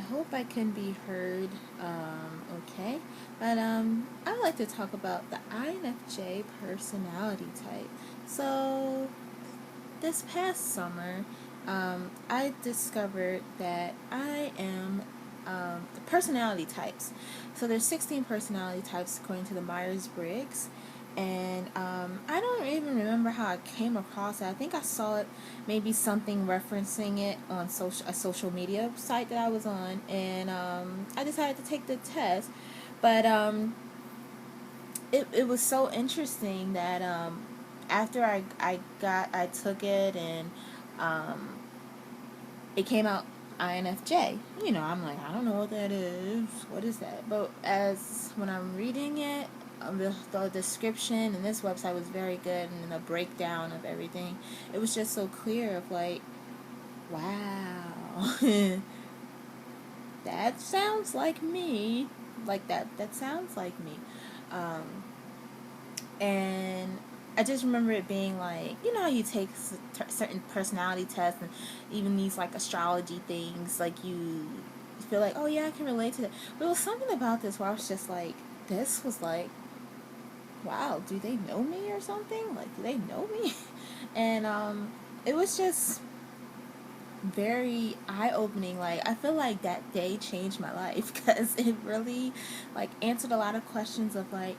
hope I can be heard okay. But I would like to talk about the INFJ personality type. So, this past summer, I discovered that I am the personality types. So, there's 16 personality types according to the Myers Briggs. And I don't even remember how I came across it. I think I saw it, maybe something referencing it on a social media site that I was on, and I decided to take the test. But it was so interesting that after I took it, and um, it came out INFJ. I'm like, I don't know what that is. What is that? But as when I'm reading it, the description and this website was very good, and the breakdown of everything, it was just so clear of like, wow, that sounds like me. Like that sounds like me. Um, and I just remember it being like, how you take certain personality tests, and even these like astrology things, like you feel like, oh yeah, I can relate to that. But it was something about this where I was just like, this was like, wow, do they know me or something? Like, do they know me? And it was just very eye-opening. Like, I feel like that day changed my life because it really like answered a lot of questions of like,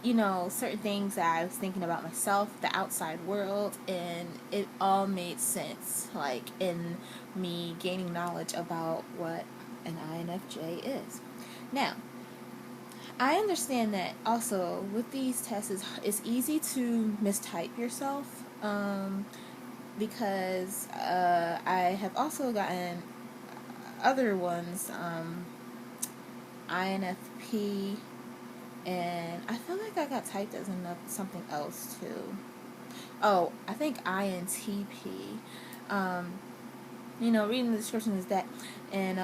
certain things that I was thinking about myself, the outside world, and it all made sense, like, in me gaining knowledge about what an INFJ is. Now, I understand that also with these tests, it's easy to mistype yourself, because I have also gotten other ones, INFP, and I feel like I got typed as something else too. Oh, I think INTP. Um, reading the description is that, and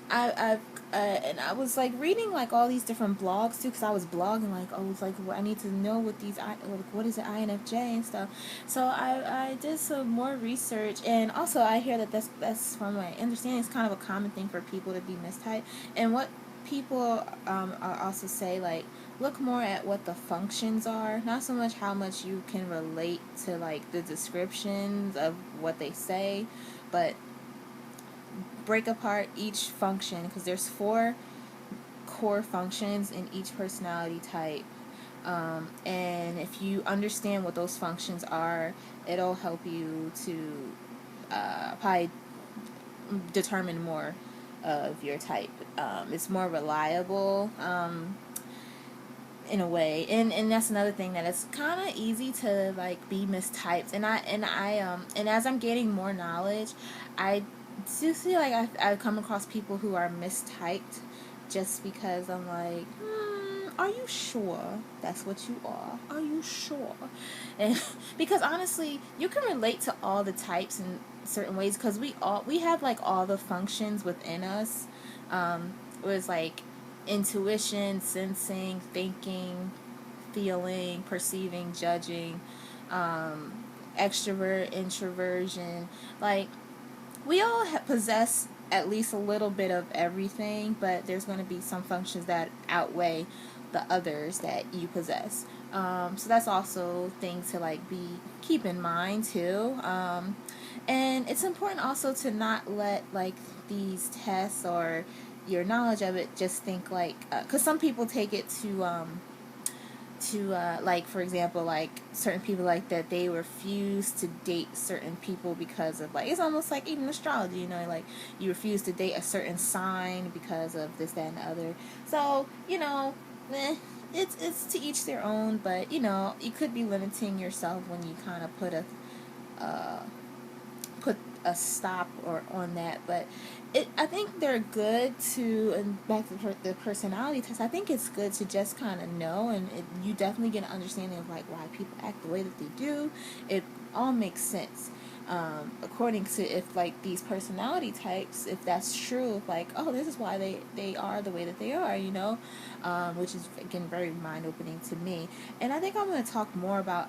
I've and I was like reading like all these different blogs too, because I was blogging like, oh, it's like, well, I need to know what what is it, INFJ and stuff. So I did some more research, and also I hear that that's from my understanding, it's kind of a common thing for people to be mistyped, and what people also say, like, look more at what the functions are, not so much how much you can relate to like the descriptions of what they say, but break apart each function, because there's 4 core functions in each personality type, and if you understand what those functions are, it'll help you to probably determine more of your type. It's more reliable, in a way, and that's another thing, that it's kind of easy to like be mistyped, and as I'm gaining more knowledge, I do feel like I've come across people who are mistyped, just because I'm like, are you sure that's what you are you sure? And because honestly, you can relate to all the types in certain ways, because we have like all the functions within us. It was like intuition, sensing, thinking, feeling, perceiving, judging, um, extrovert, introversion. Like, we all possess at least a little bit of everything, but there's going to be some functions that outweigh the others that you possess. So that's also things to like keep in mind too. And it's important also to not let like these tests or your knowledge of it just think like, because some people take it to like, for example, like certain people like that, they refuse to date certain people because of like, it's almost like even astrology, like you refuse to date a certain sign because of this, that, and the other. So it's to each their own, but you could be limiting yourself when you kind of uh, put a stop or on that. But I think they're good to, and back to the personality test, I think it's good to just kind of know, and you definitely get an understanding of like why people act the way that they do. It all makes sense, according to, if like these personality types, if that's true, like, oh, this is why they are the way that they are, which is again very mind-opening to me. And I think I'm going to talk more about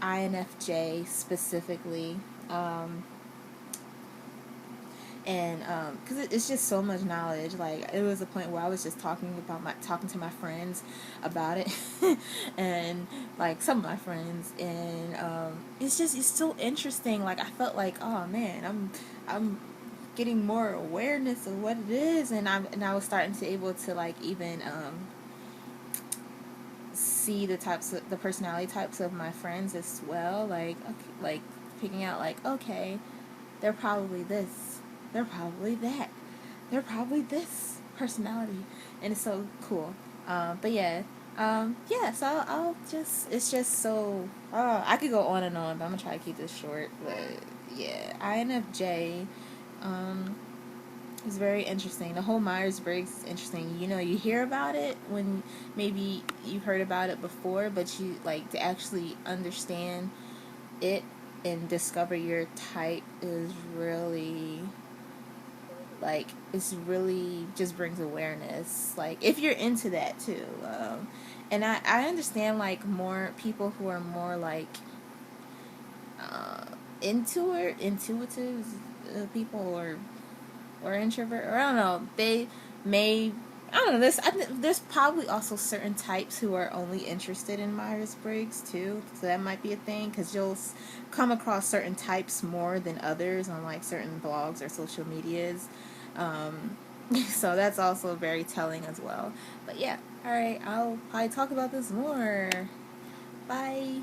INFJ specifically, And because it's just so much knowledge. Like, it was a point where I was just talking to my friends about it, and like some of my friends, and it's so interesting. Like, I felt like, oh man, I'm getting more awareness of what it is, and I was starting to able to like even see the personality types of my friends as well. Like, okay, like picking out like, okay, they're probably this, they're probably that, they're probably this personality, and it's so cool. But yeah, yeah. So I'll just, it's just so. I could go on and on, but I'm gonna try to keep this short. But yeah, INFJ. Um, it's very interesting. The whole Myers Briggs is interesting. You know, you hear about it when maybe you've heard about it before, but you like to actually understand it and discover your type is really like, it's really just brings awareness. Like, if you're into that too, and I understand like more people who are more like uh, intuitive people, or introvert, or I don't know. They may, I don't know. There's probably also certain types who are only interested in Myers Briggs too, so that might be a thing because you'll come across certain types more than others on like certain blogs or social medias. Um, so that's also very telling as well. But yeah, all right. I'll probably talk about this more. Bye.